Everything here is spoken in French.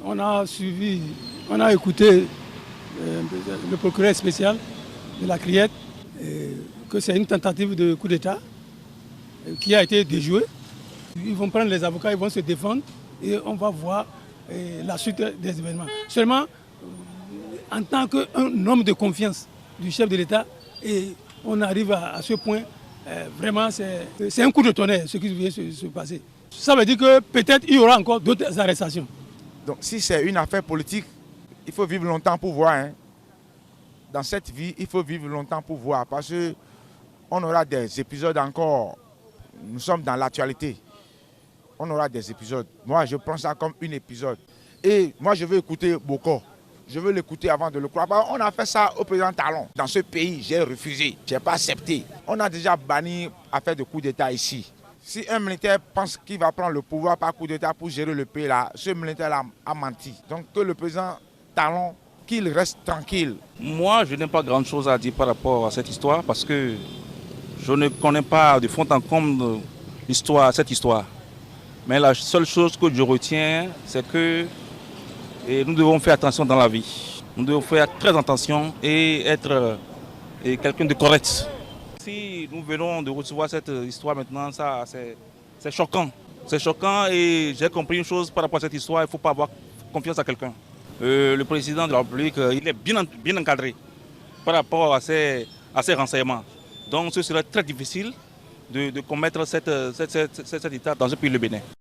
On a suivi, on a écouté le procureur spécial de la Criette, que c'est une tentative de coup d'État qui a été déjouée. Ils vont prendre les avocats, ils vont se défendre et on va voir la suite des événements. Seulement, en tant qu'un homme de confiance du chef de l'État, et on arrive à ce point, vraiment c'est un coup de tonnerre ce qui vient de se passer. Ça veut dire que peut-être il y aura encore d'autres arrestations. Donc si c'est une affaire politique, il faut vivre longtemps pour voir. Hein. Dans cette vie, il faut vivre longtemps pour voir parce qu'on aura des épisodes encore. Nous sommes dans l'actualité. On aura des épisodes. Moi, je prends ça comme un épisode. Et moi, je veux écouter Boko. Je veux l'écouter avant de le croire. On a fait ça au président Talon. Dans ce pays, j'ai refusé. Je n'ai pas accepté. On a déjà banni affaire de coup d'État ici. Si un militaire pense qu'il va prendre le pouvoir par coup d'État pour gérer le pays là, ce militaire-là a menti. Donc que le président Talon, qu'il reste tranquille. Moi, je n'ai pas grand-chose à dire par rapport à cette histoire parce que je ne connais pas de fond en comble cette histoire. Mais la seule chose que je retiens, c'est que nous devons faire attention dans la vie. Nous devons faire très attention et être quelqu'un de correct. Si nous venons de recevoir cette histoire maintenant, c'est choquant. C'est choquant et j'ai compris une chose par rapport à cette histoire, il ne faut pas avoir confiance à quelqu'un. Le président de la République, il est bien encadré par rapport à ces renseignements. Donc ce serait très difficile de commettre cet état dans ce pays, le Bénin.